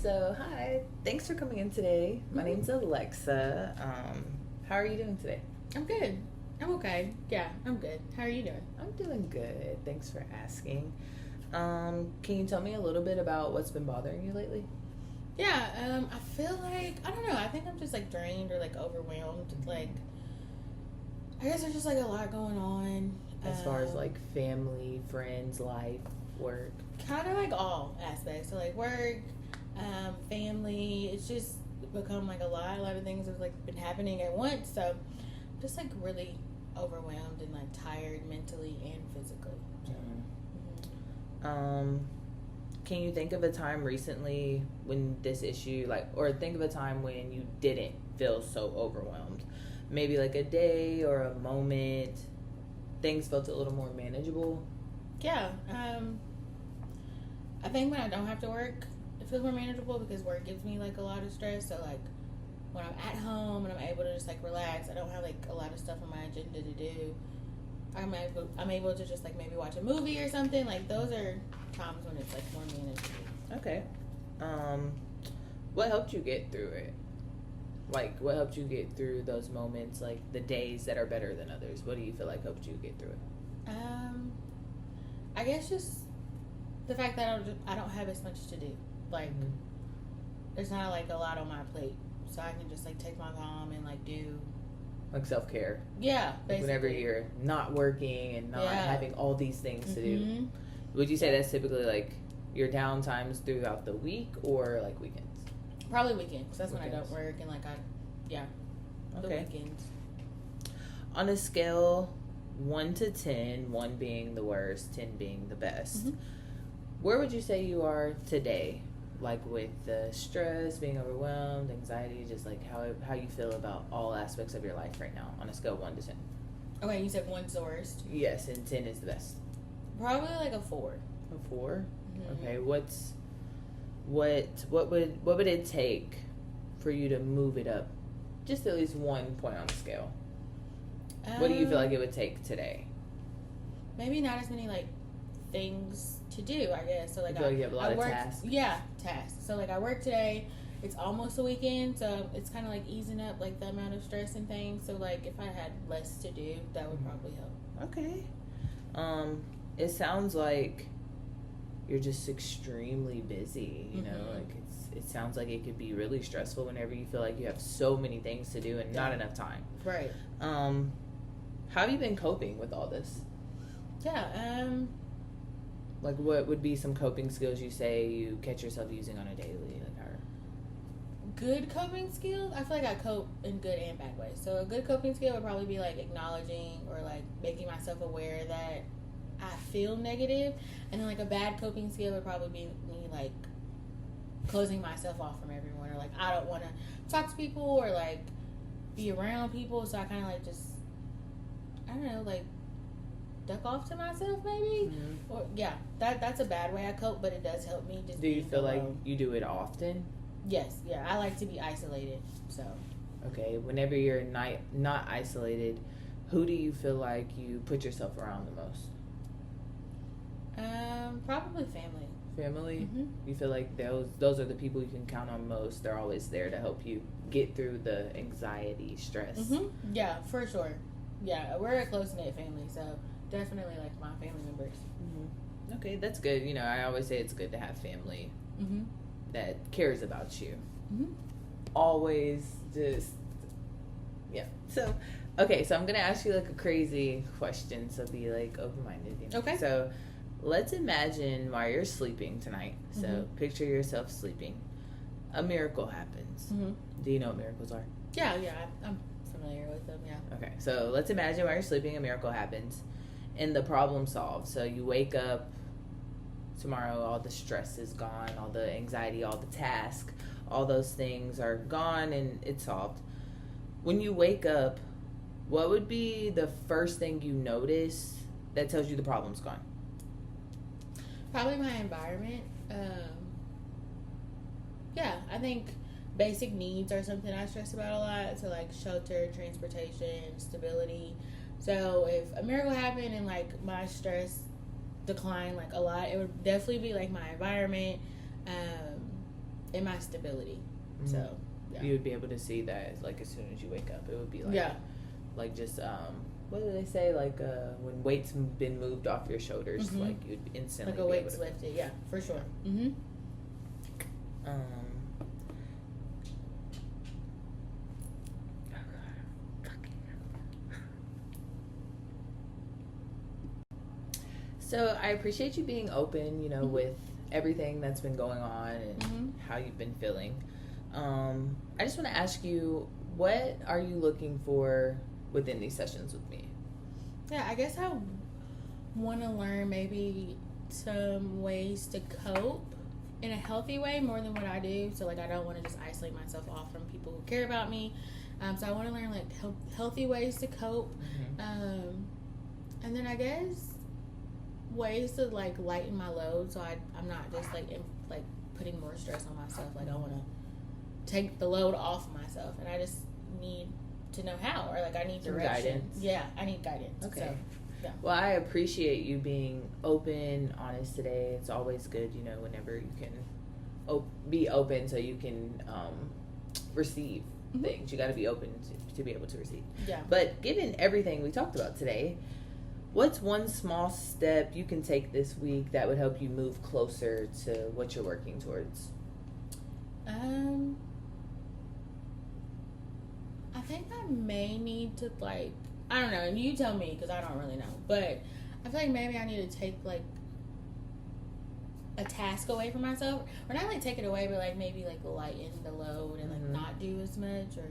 So, hi. Thanks for coming in today. My name's Alexa. How are you doing today? I'm good. I'm okay. Yeah, I'm good. How are you doing? I'm doing good. Thanks for asking. Can you tell me a little bit about what's been bothering you lately? Yeah, I feel like, I don't know, I think I'm just like drained or like overwhelmed. Like, I guess there's just like a lot going on. As far as like family, friends, life, work? Kind of like all aspects. So like work, family, it's just become like a lot of things have like been happening at once. So I'm just like really overwhelmed and like tired mentally and physically. So, Can you think of a time recently when this issue, or think of a time when you didn't feel so overwhelmed? Maybe like a day or a moment, things felt a little more manageable? Yeah, I think when I don't have to work, it feels more manageable because work gives me like a lot of stress. So like when I'm at home and I'm able to just like relax, I don't have like a lot of stuff on my agenda to do. I'm able to just like maybe watch a movie or something. Like those are times when it's like more manageable. Okay. What helped you get through it? Like, what helped you get through those moments, like the days that are better than others? What do you feel like helped you get through it? I guess just the fact that I don't have as much to do. Like, there's not like a lot on my plate, so I can just like take my time and like do like self-care. Yeah, basically. Like whenever you're not working and not having all these things to do. Would you say that's typically like your down times throughout the week or like weekends? Probably weekends. That's when I don't work and like the weekends. On a scale 1 to 10, 1 being the worst, 10 being the best, where would you say you are today? Like with the stress, being overwhelmed, anxiety, just like how you feel about all aspects of your life right now on a scale 1 to 10. Okay, you said 1's the worst. Yes, and 10 is the best. Probably like a 4. A 4? Okay, what would it take for you to move it up just at least 1 point on the scale? What do you feel like it would take today? Maybe not as many like things to do, I guess. So like you feel like you have a lot of tasks. Yeah, tasks. So like I work today. It's almost a weekend, so it's kind of like easing up like the amount of stress and things. So like if I had less to do, that would probably help. Okay. It sounds like you're just extremely busy. You know, like it sounds like it could be really stressful whenever you feel like you have so many things to do and not enough time. Right. How have you been coping with all this? Yeah. Like, what would be some coping skills you say you catch yourself using on a daily? Like, how? Good coping skills? I feel like I cope in good and bad ways. So a good coping skill would probably be like acknowledging or like making myself aware that I feel negative. And then like a bad coping skill would probably be me like closing myself off from everyone, or like I don't want to talk to people or like be around people. So I kind of like just, I don't know, like duck off to myself maybe. Or that's a bad way I cope, but it does help me. Just do you feel like you do it often? Yes, I like to be isolated. So okay, whenever you're not isolated, who do you feel like you put yourself around the most? Probably family. Family? You feel like those are the people you can count on most. They're always there to help you get through the anxiety, stress. Yeah, for sure. Yeah, we're a close-knit family, so definitely like my family members. Okay, that's good. You know, I always say it's good to have family that cares about you. Always just, So, okay, so I'm going to ask you like a crazy question, so be like open-minded. You know? Okay. So, let's imagine while you're sleeping tonight. So, picture yourself sleeping. A miracle happens. Do you know what miracles are? Yeah, I'm familiar with them, yeah. Okay, so let's imagine while you're sleeping, a miracle happens, and the problem solved. So you wake up tomorrow, all the stress is gone, all the anxiety, all the task, all those things are gone, and it's solved. When you wake up, what would be the first thing you notice that tells you the problem's gone? Probably my environment. I think basic needs are something I stress about a lot. So like shelter, transportation, stability. So if a miracle happened and like my stress declined like a lot, it would definitely be like my environment, in my stability. Mm-hmm. So yeah. You would be able to see that like as soon as you wake up. It would be like like just what do they say, like when weight's been moved off your shoulders, like you'd instantly like a weight's lifted. Yeah, for sure. So I appreciate you being open, you know, with everything that's been going on and how you've been feeling. I just want to ask you, what are you looking for within these sessions with me? Yeah, I guess I want to learn maybe some ways to cope in a healthy way more than what I do. So like I don't want to just isolate myself off from people who care about me. So I want to learn like healthy ways to cope. And then I guess ways to like lighten my load, so I'm not just like putting more stress on myself. Like I want to take the load off myself, and I just need to know how, or like I need direction. Guidance. Yeah, I need guidance. Okay. So, yeah. Well, I appreciate you being open, honest today. It's always good, you know, whenever you can be open so you can receive things. You got to be open to be able to receive. Yeah. But given everything we talked about today, what's one small step you can take this week that would help you move closer to what you're working towards? I think I may need to I don't know, and you tell me because I don't really know, but I feel like maybe I need to take like a task away from myself, or not like take it away, but like maybe like lighten the load and like not do as much. Or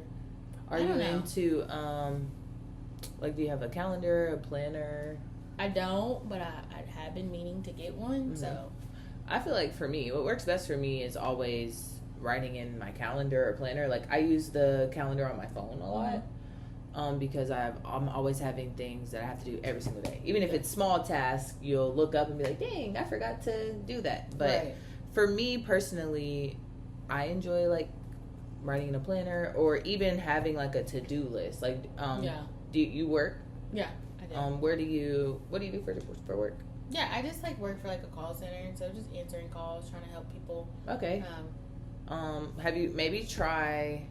are you into like, do you have a calendar, a planner? I don't, but I have been meaning to get one. So I feel like for me, what works best for me is always writing in my calendar or planner. Like I use the calendar on my phone a lot because I'm always having things that I have to do every single day. Even if it's small tasks, you'll look up and be like, dang, I forgot to do that. But for me personally, I enjoy like writing in a planner, or even having like a to-do list. Like do you work? Yeah, I do. What do you do for work? Yeah, I just like work for like a call center, and so just answering calls, trying to help people. Okay. Have you maybe try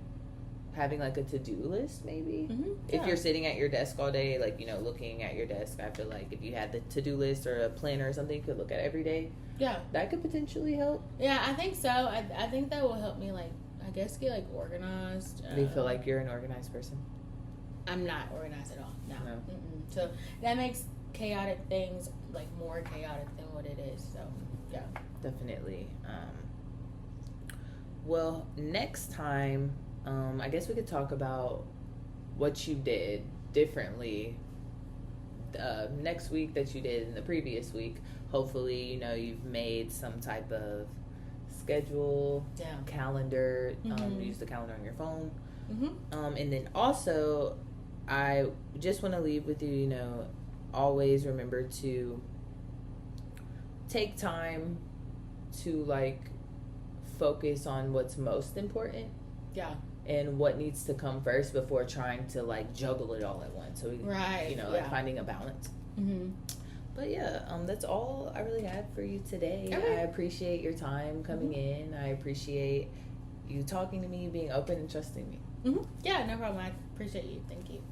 having like a to-do list maybe? If you're sitting at your desk all day, like, you know, looking at your desk, I feel like if you had the to-do list or a planner or something you could look at every day, that could potentially help. Yeah, I think so. I think that will help me, like, I guess, get like organized. Do you feel like you're an organized person? I'm not organized at all. No. So that makes chaotic things like more chaotic than what it is. So yeah, definitely. Well, next time, I guess we could talk about what you did differently next week that you did in the previous week. Hopefully, you know, you've made some type of schedule, calendar, use the calendar on your phone. And then also, I just want to leave with you, you know, always remember to take time to like focus on what's most important. And what needs to come first before trying to like juggle it all at once. So, you know, like finding a balance. But yeah, that's all I really had for you today. I appreciate your time coming in. I appreciate you talking to me, being open and trusting me. Yeah, no problem. I appreciate you. Thank you.